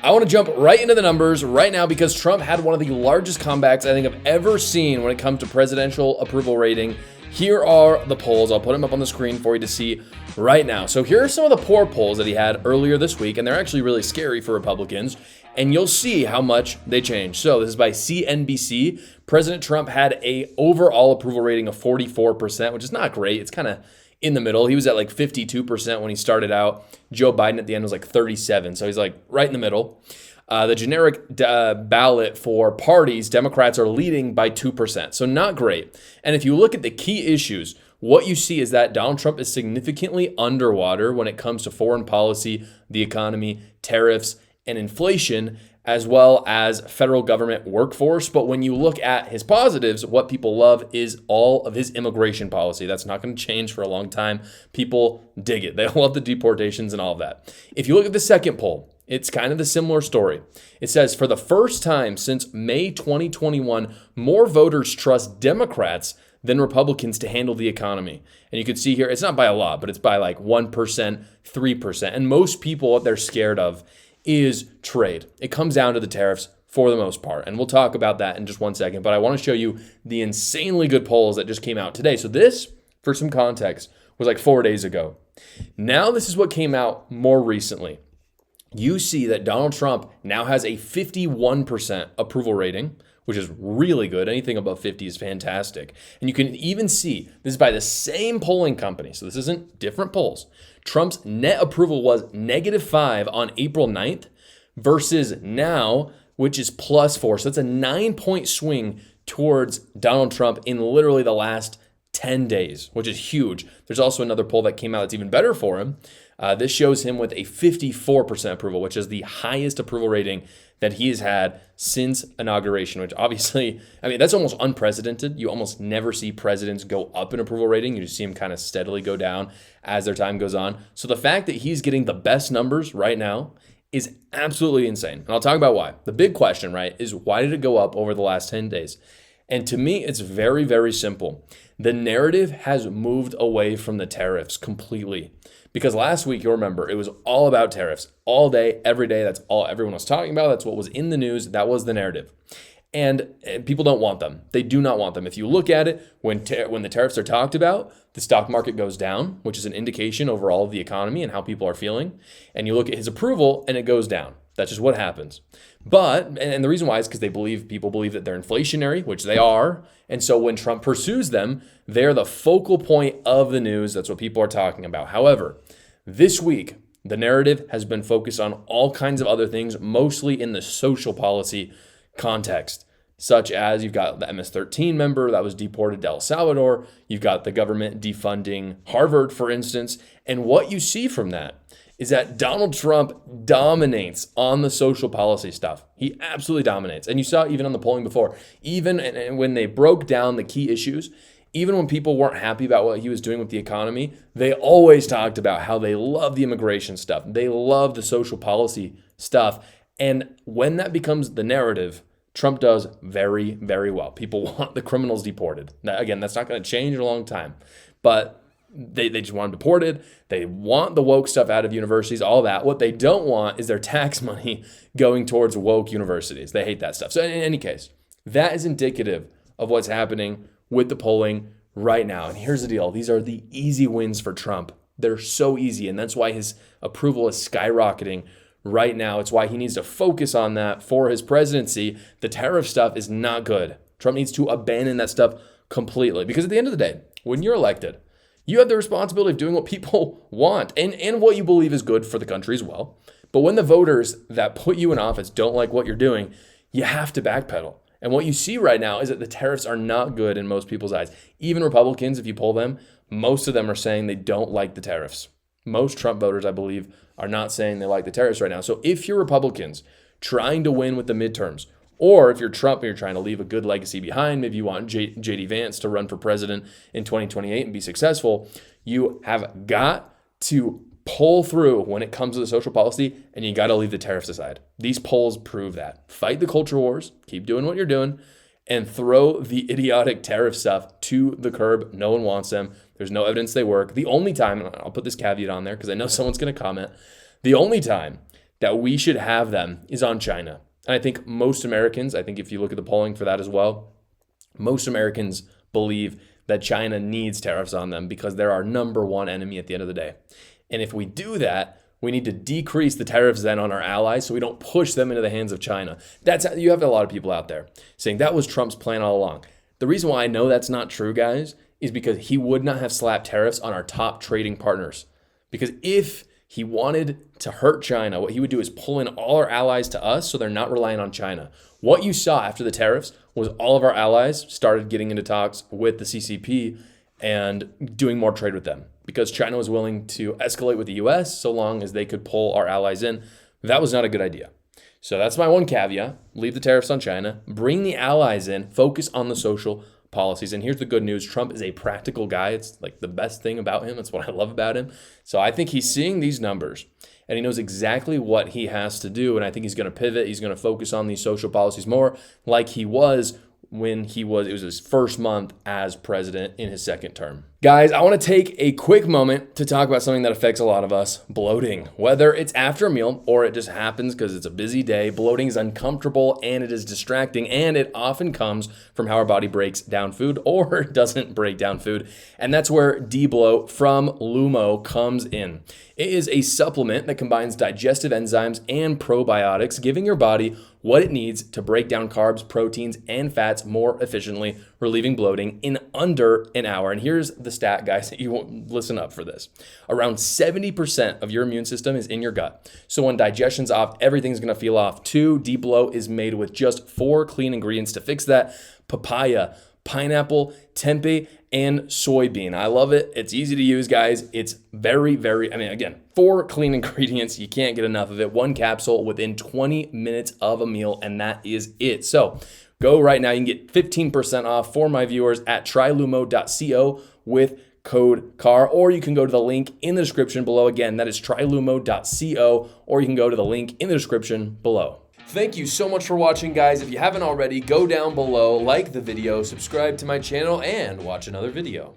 I want to jump right into the numbers right now because Trump had one of the largest comebacks I think I've ever seen when it comes to presidential approval rating. Here are the polls. I'll put them up on the screen for you to see right now. So here are some of the poor polls that he had earlier this week, and they're actually really scary for Republicans, and you'll see how much they changed. So this is by CNBC. President Trump had a overall approval rating of 44%, which is not great. It's kind of in the middle. He was at like 52% when he started out. Joe Biden at the end was like 37. So he's like right in the middle. The generic ballot for parties, Democrats are leading by 2%. So not great. And if you look at the key issues, what you see is that Donald Trump is significantly underwater when it comes to foreign policy, the economy, tariffs, and inflation, as well as federal government workforce. But when you look at his positives, what people love is all of his immigration policy. That's not going to change for a long time. People dig it. They love the deportations and all of that. If you look at the second poll, it's kind of the similar story. It says for the first time since May 2021, more voters trust Democrats than Republicans to handle the economy. And you can see here, it's not by a lot, but it's by like 1%, 3%. And most people, what they're scared of is trade. It comes down to the tariffs for the most part. And we'll talk about that in just one second. But I want to show you the insanely good polls that just came out today. So this, for some context, was like 4 days ago. Now this is what came out more recently. You see that Donald Trump now has a 51% approval rating, which is really good. Anything above 50 is fantastic. And you can even see, this is by the same polling company, so this isn't different polls. Trump's net approval was -5 on April 9th versus now, which is +4. So that's a 9-point swing towards Donald Trump in literally the last 10 days, which is huge. There's also another poll that came out that's even better for him. This shows him with a 54% approval, which is the highest approval rating that he has had since inauguration, which obviously, I mean, that's almost unprecedented. You almost never see presidents go up in approval rating. You just see them kind of steadily go down as their time goes on. So the fact that he's getting the best numbers right now is absolutely insane. And I'll talk about why. The big question, right, is why did it go up over the last 10 days? And to me, it's very, very simple. The narrative has moved away from the tariffs completely. Because last week, you'll remember, it was all about tariffs. All day, every day, that's all everyone was talking about. That's what was in the news. That was the narrative. And people don't want them. They do not want them. If you look at it, when the tariffs are talked about, the stock market goes down, which is an indication overall of the economy and how people are feeling. And you look at his approval, and it goes down. That's just what happens. But, and the reason why is because people believe that they're inflationary, which they are. And so when Trump pursues them, they're the focal point of the news. That's what people are talking about. However, this week, the narrative has been focused on all kinds of other things, mostly in the social policy context, such as you've got the MS-13 member that was deported to El Salvador. You've got the government defunding Harvard, for instance. And what you see from that is that Donald Trump dominates on the social policy stuff. He absolutely dominates. And you saw even on the polling before, even when they broke down the key issues, even when people weren't happy about what he was doing with the economy, they always talked about how they love the immigration stuff. They love the social policy stuff. And when that becomes the narrative, Trump does very, very well. People want the criminals deported. Now, again, that's not going to change in a long time. But they just want them deported. They want the woke stuff out of universities, all that. What they don't want is their tax money going towards woke universities. They hate that stuff. So in any case, that is indicative of what's happening with the polling right now. And here's the deal. These are the easy wins for Trump. They're so easy. And that's why his approval is skyrocketing right now. It's why he needs to focus on that for his presidency. The tariff stuff is not good. Trump needs to abandon that stuff completely. Because at the end of the day, when you're elected, you have the responsibility of doing what people want and what you believe is good for the country as well. But when the voters that put you in office don't like what you're doing, you have to backpedal. And what you see right now is that the tariffs are not good in most people's eyes. Even Republicans, if you poll them, most of them are saying they don't like the tariffs. Most Trump voters, I believe, are not saying they like the tariffs right now. So if you're Republicans trying to win with the midterms, or if you're Trump and you're trying to leave a good legacy behind, maybe you want J.D. Vance to run for president in 2028 and be successful, you have got to pull through when it comes to the social policy, and you got to leave the tariffs aside. These polls prove that. Fight the culture wars, keep doing what you're doing, and throw the idiotic tariff stuff to the curb. No one wants them. There's no evidence they work. The only time, and I'll put this caveat on there because I know someone's going to comment, the only time that we should have them is on China. And I think most Americans, I think if you look at the polling for that as well, most Americans believe that China needs tariffs on them because they're our number one enemy at the end of the day. And if we do that, we need to decrease the tariffs then on our allies so we don't push them into the hands of China. You have a lot of people out there saying that was Trump's plan all along. The reason why I know that's not true, guys, is because he would not have slapped tariffs on our top trading partners. Because if he wanted to hurt China, what he would do is pull in all our allies to us so they're not relying on China. What you saw after the tariffs was all of our allies started getting into talks with the CCP and doing more trade with them because China was willing to escalate with the US so long as they could pull our allies in. That was not a good idea. So that's my one caveat. Leave the tariffs on China, bring the allies in, focus on the social policies. And here's the good news. Trump is a practical guy. It's like the best thing about him. That's what I love about him. So I think he's seeing these numbers and he knows exactly what he has to do. And I think he's going to pivot. He's going to focus on these social policies more like he was when it was his first month as president in his second term. Guys, I want to take a quick moment to talk about something that affects a lot of us, bloating. Whether it's after a meal or it just happens because it's a busy day, bloating is uncomfortable and it is distracting, and it often comes from how our body breaks down food or doesn't break down food. And that's where D-Bloat from Lumo comes in. It is a supplement that combines digestive enzymes and probiotics, giving your body what it needs to break down carbs, proteins, and fats more efficiently, relieving bloating in under an hour. And here's the stat, guys, that you won't listen up for this. Around 70% of your immune system is in your gut. So when digestion's off, everything's gonna feel off too. D-Bloat is made with just 4 clean ingredients to fix that: papaya, pineapple, tempeh, and soybean. I love it. It's easy to use, guys. It's very, again, 4 clean ingredients. You can't get enough of it. 1 capsule within 20 minutes of a meal, and that is it. So go right now. You can get 15% off for my viewers at trylumo.co with code CAR, or you can go to the link in the description below. Again, that is trylumo.co, or you can go to the link in the description below. Thank you so much for watching, guys. If you haven't already, go down below, like the video, subscribe to my channel, and watch another video.